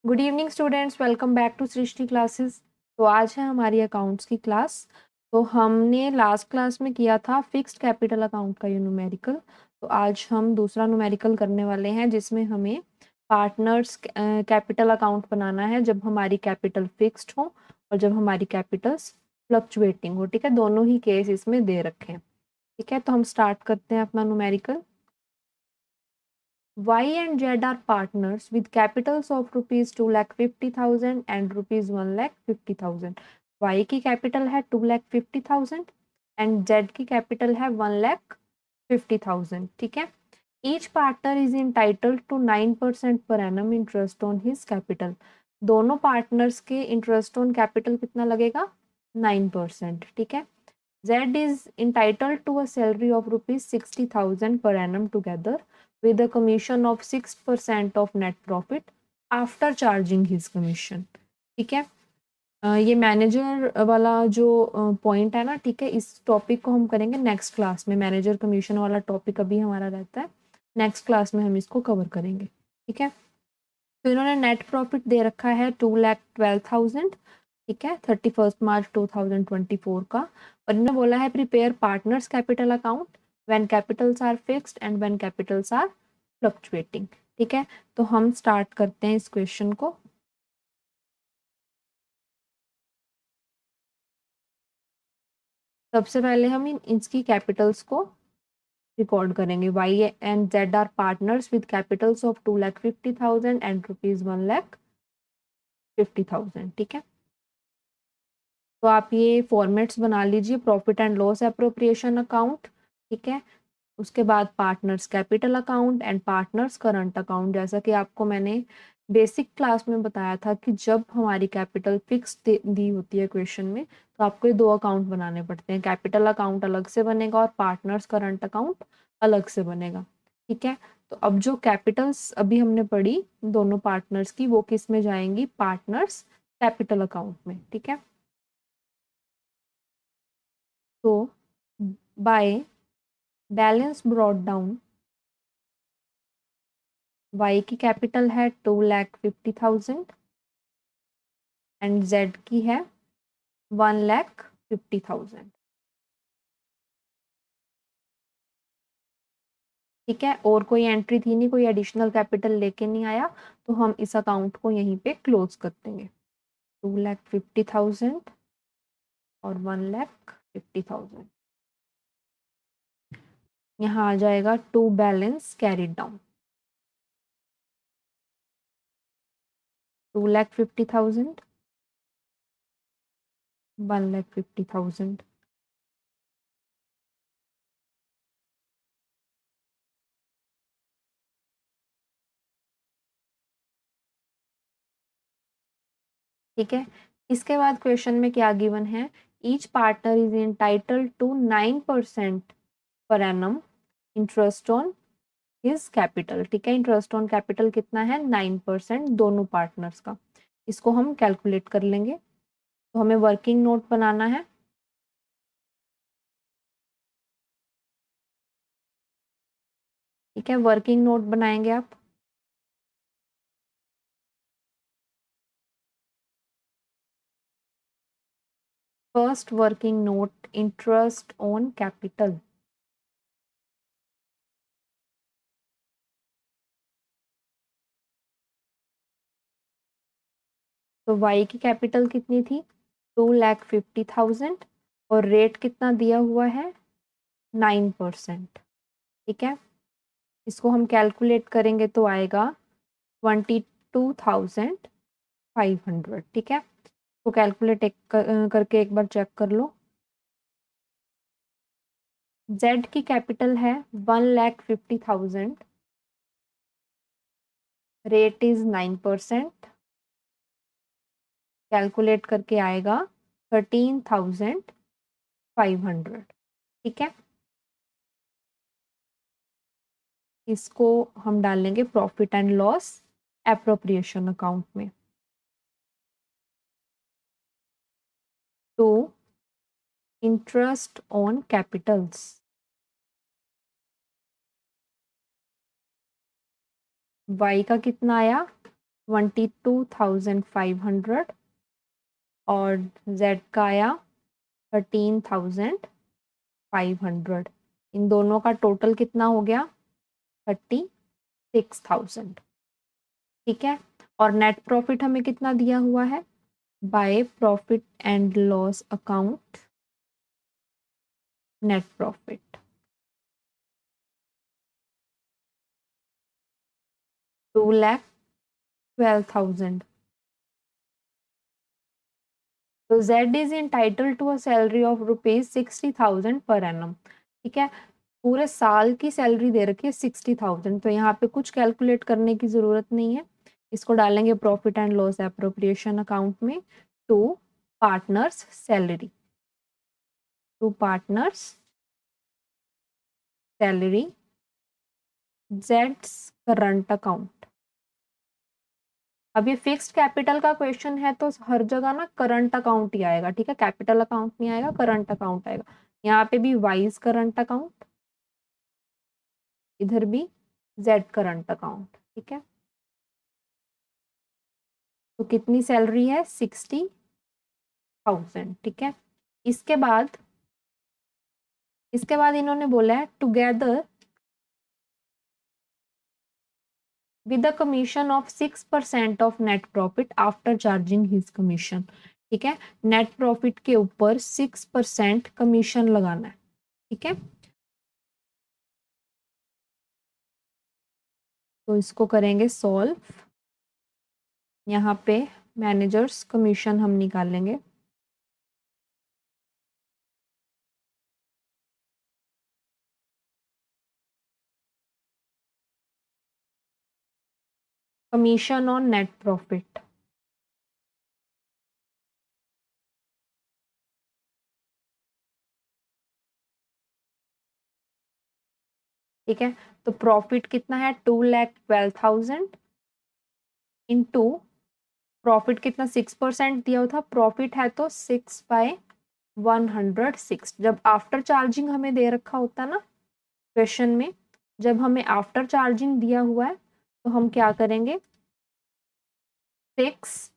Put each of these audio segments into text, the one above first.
Good evening students, welcome back to Srishti classes. तो आज है हमारी अकाउंट्स की क्लास। तो हमने लास्ट क्लास में किया था फिक्स्ड कैपिटल अकाउंट का ये न्यूमेरिकल। तो आज हम दूसरा न्यूमेरिकल करने वाले हैं जिसमें हमें पार्टनर्स कैपिटल अकाउंट बनाना है जब हमारी कैपिटल फिक्स्ड हो और जब हमारी कैपिटल्स फ्लक्चुएटिंग हो। ठीक है, दोनों ही केस इसमें दे रखे हैं। ठीक है, तो हम स्टार्ट करते हैं अपना numerical. Y and Z are partners with capitals of rupees 2,50,000 and rupees 1,50,000. Y की कैपिटल है 2,50,000 एंड Z की कैपिटल है 1,50,000। ठीक है, each partner is entitled to 9% per annum interest on his capital. दोनों पार्टनर्स के इंटरेस्ट ऑन कैपिटल कितना लगेगा? 9%। ठीक है, Z is entitled to a salary of rupees 60,000 per annum together with a commission of 6% of net profit after charging his commission. ठीक है, ये manager वाला जो पॉइंट है ना, ठीक है, इस टॉपिक को हम करेंगे नेक्स्ट क्लास में। मैनेजर कमीशन वाला टॉपिक अभी हमारा रहता है, नेक्स्ट क्लास में हम इसको कवर करेंगे। ठीक है, तो इन्होंने नेट प्रॉफिट दे रखा है 2,12,000। ठीक है, 31 मार्च 2024 का। और इन्होंने बोला है prepare partners capital account when capitals are fixed and when capitals are fluctuating. ठीक है, तो हम स्टार्ट करते हैं इस क्वेश्चन को। सबसे पहले हम इसकी कैपिटल्स को रिकॉर्ड करेंगे। Y and Z are partners with capitals of 2,50,000 and rupees 1,50,000। ठीक है, तो आप ये फॉर्मेट्स बना लीजिए। Profit and loss appropriation account, ठीक है, उसके बाद partners capital account and partners current account. जैसा कि आपको मैंने बेसिक क्लास में बताया था कि जब हमारी कैपिटल फिक्स दी होती है क्वेश्चन में, तो आपको ये दो अकाउंट बनाने पड़ते हैं। कैपिटल अकाउंट अलग से बनेगा और पार्टनर्स करंट अकाउंट अलग से बनेगा। ठीक है, तो अब जो कैपिटल्स अभी हमने पढ़ी दोनों पार्टनर्स की, वो किस में जाएंगी? पार्टनर्स कैपिटल अकाउंट में। ठीक है, तो by balance brought down, Y की कैपिटल है 2,50,000 एंड Z की है 1,50,000। ठीक है, और कोई एंट्री थी नहीं, कोई एडिशनल कैपिटल लेके नहीं आया, तो हम इस अकाउंट को यहीं पे क्लोज कर देंगे। 2,50,000 और 1,50,000 यहाँ आ जाएगा टू बैलेंस कैरिड डाउन। 2,50,000 1,50,000। ठीक है, इसके बाद क्वेश्चन में क्या गिवन है? Each partner is entitled to 9% per annum interest on his capital. ठीक है, इंटरेस्ट ऑन कैपिटल कितना है? 9% दोनों पार्टनर्स का। इसको हम कैलकुलेट कर लेंगे। तो हमें वर्किंग नोट बनाना है। ठीक है, वर्किंग नोट बनाएंगे आप। First working note, interest on capital. तो वाई की कैपिटल कितनी थी? 2,50,000 और रेट कितना दिया हुआ है? 9%। ठीक है, इसको हम कैलकुलेट करेंगे तो आएगा 22,500। ठीक है, तो कैलकुलेट करके एक बार चेक कर लो। Z की कैपिटल है 1,50,000, रेट इज 9%, कैलकुलेट करके आएगा 13,500। ठीक है, इसको हम डालेंगे profit and loss appropriation account में। तो इंटरेस्ट ऑन कैपिटल्स, Y का कितना आया? 22,500 और जेड का आया 13,500। इन दोनों का टोटल कितना हो गया? 36,000। ठीक है, और नेट प्रॉफिट हमें कितना दिया हुआ है? Bye profit and loss account net profit 2,12,000। तो Z is entitled to a salary of ₹60,000 per annum। ठीक है, पूरे साल की सैलरी दे रखी है 60,000, तो यहाँ पे कुछ कैलकुलेट करने की जरूरत नहीं है। इसको डालेंगे profit and loss appropriation account में। To partners salary, to partners salary जेड्स करंट अकाउंट। अब ये फिक्स्ड कैपिटल का क्वेश्चन है तो हर जगह ना करंट अकाउंट ही आएगा। ठीक है, कैपिटल अकाउंट नहीं आएगा, करंट अकाउंट आएगा। यहाँ पे भी वाइज करंट अकाउंट, इधर भी जेड करंट अकाउंट। ठीक है, तो कितनी सैलरी है? 60,000। ठीक है, इसके बाद इन्होंने बोला है together with the commission of 6% of net profit after charging his commission. ठीक है, नेट प्रॉफिट के ऊपर 6% कमीशन लगाना है। ठीक है, तो इसको करेंगे सॉल्व। यहाँ पे मैनेजर्स कमीशन हम निकालेंगे। कमीशन ऑन नेट प्रॉफिट, ठीक है, तो प्रॉफिट कितना है? 2,12,000 इंटू प्रॉफिट कितना? 6% दिया हुआ था। प्रॉफिट है तो 6/106। जब आफ्टर चार्जिंग हमें दे रखा होता है ना क्वेश्चन में, जब हमें आफ्टर चार्जिंग दिया हुआ है तो हम क्या करेंगे? 6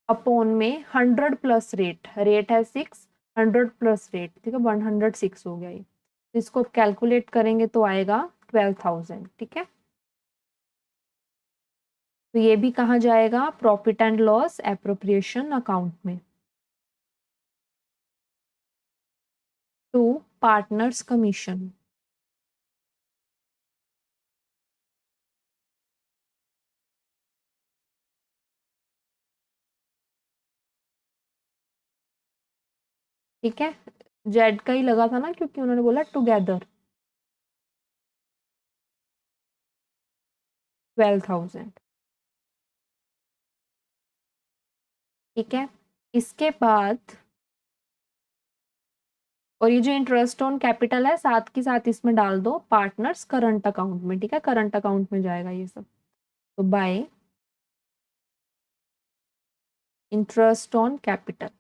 अपॉन में 100 प्लस रेट, रेट है 6, 100 प्लस रेट, ठीक है, 106 हो गया ये। तो इसको कैलकुलेट करेंगे तो आएगा 12,000। ठीक है, तो ये भी कहाँ जाएगा? Profit and loss appropriation account में। टू पार्टनर्स कमीशन, ठीक है, जेड का ही लगा था ना क्योंकि उन्होंने बोला टुगेदर 12,000। ठीक है, इसके बाद और ये जो इंटरेस्ट ऑन कैपिटल है साथ के साथ इसमें डाल दो पार्टनर्स करंट अकाउंट में। ठीक है, करंट अकाउंट में जाएगा ये सब। तो बाय इंटरेस्ट ऑन कैपिटल,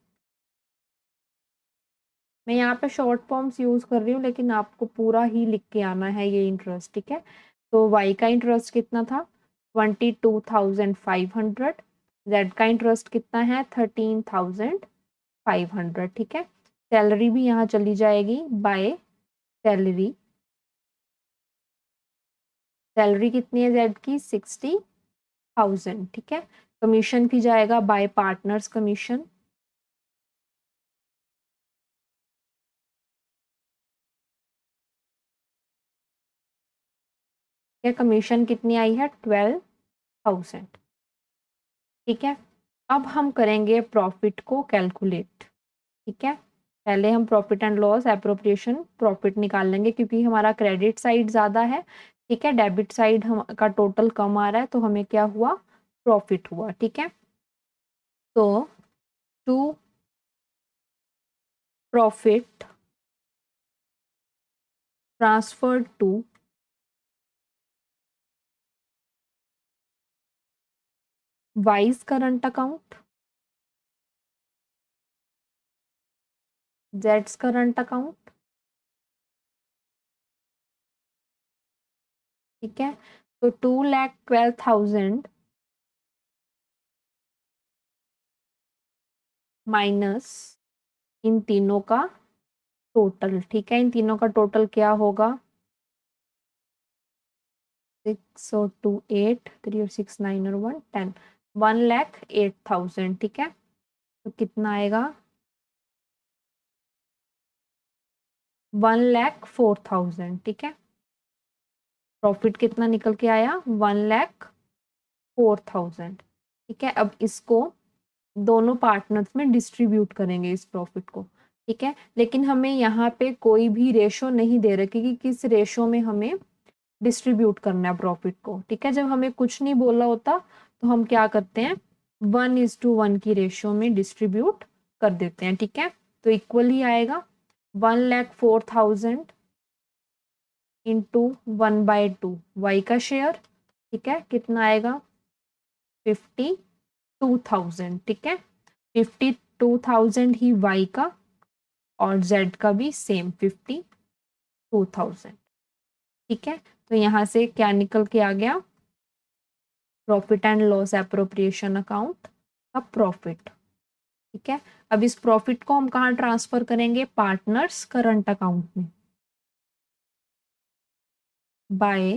मैं यहाँ पे शॉर्ट फॉर्म्स यूज कर रही हूँ लेकिन आपको पूरा ही लिख के आना है ये इंटरेस्ट। ठीक है, तो वाई का इंटरेस्ट कितना था? 22,500। जेड का इंटरेस्ट कितना है? 13,500। ठीक है, सैलरी भी यहाँ चली जाएगी बाय सैलरी। सैलरी कितनी है जेड की? 60,000। ठीक है, कमीशन भी जाएगा बाय पार्टनर्स कमीशन। कमीशन कितनी आई है? 12,000। ठीक है, अब हम करेंगे प्रॉफिट को कैलकुलेट। ठीक है, पहले हम profit and loss appropriation profit निकाल लेंगे क्योंकि हमारा क्रेडिट साइड ज़्यादा है। ठीक है, डेबिट साइड हम का टोटल कम आ रहा है तो हमें क्या हुआ? प्रॉफिट हुआ। ठीक है, तो to profit transferred to Y's current account, जेड्स करंट अकाउंट। ठीक है, तो 2,12,000 माइनस इन तीनों का टोटल। ठीक है, इन तीनों का टोटल क्या होगा? 6 और 2 8, 3 और 6 9 और 1 10, 1,08,000। ठीक है, तो कितना आएगा? 1,04,000। ठीक है, प्रॉफिट कितना निकल के आया? 1,04,000। ठीक है, अब इसको दोनों पार्टनर्स में डिस्ट्रीब्यूट करेंगे इस प्रॉफिट को। ठीक है, लेकिन हमें यहाँ पे कोई भी रेशो नहीं दे रखी कि किस रेशो में हमें डिस्ट्रीब्यूट करना है प्रॉफिट को। ठीक है, जब हमें कुछ नहीं बोला होता तो हम क्या करते हैं? 1:1 की रेशियो में डिस्ट्रीब्यूट कर देते हैं। ठीक है, तो इक्वल ही आएगा 1,04,000 इंटू 1/2 वाई का शेयर। ठीक है, कितना आएगा? 52,000। ठीक है, 52,000 ही वाई का और जेड का भी सेम 52,000। ठीक है, तो यहाँ से क्या निकल के आ गया? Profit and loss appropriation account का प्रॉफिट। ठीक है, अब इस प्रॉफिट को हम कहाँ ट्रांसफर करेंगे? पार्टनर्स करंट अकाउंट में by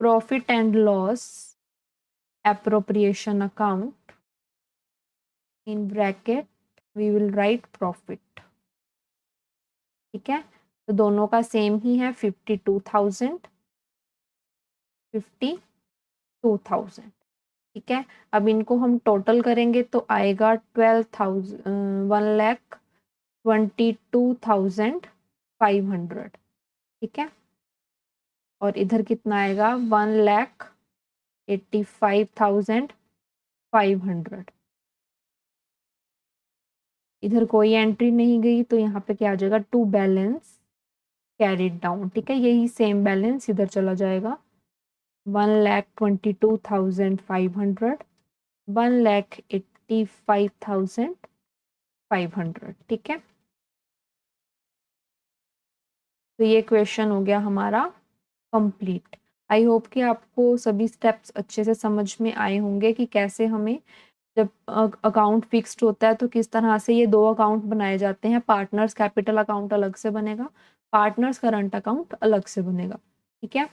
profit and loss appropriation account, in bracket we will write profit. ठीक है, तो दोनों का सेम ही है 52,000 52,000। ठीक है, अब इनको हम टोटल करेंगे तो आएगा 1,22,500। ठीक है, और इधर कितना आएगा? 1,85,500। इधर कोई एंट्री नहीं गई तो यहाँ पे क्या आ जाएगा? To balance carried down. ठीक है, यही सेम बैलेंस इधर चला जाएगा। 1,22,500, 1,85,500। ठीक है, तो ये क्वेश्चन हो गया हमारा कंप्लीट। आई होप कि आपको सभी स्टेप्स अच्छे से समझ में आए होंगे कि कैसे हमें जब अकाउंट फिक्स्ड होता है तो किस तरह से ये दो अकाउंट बनाए जाते हैं। पार्टनर्स कैपिटल अकाउंट अलग से बनेगा, पार्टनर्स करंट अकाउंट अलग से बनेगा। ठीक है,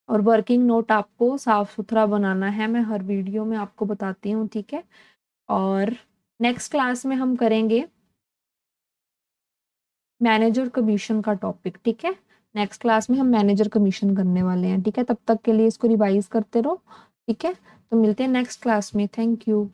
और वर्किंग नोट आपको साफ सुथरा बनाना है, मैं हर वीडियो में आपको बताती हूँ। ठीक है, और नेक्स्ट क्लास में हम करेंगे मैनेजर कमीशन का टॉपिक। ठीक है, नेक्स्ट क्लास में हम मैनेजर कमीशन करने वाले हैं। ठीक है, तब तक के लिए इसको रिवाइज करते रहो। ठीक है, तो मिलते हैं नेक्स्ट क्लास में। Thank you.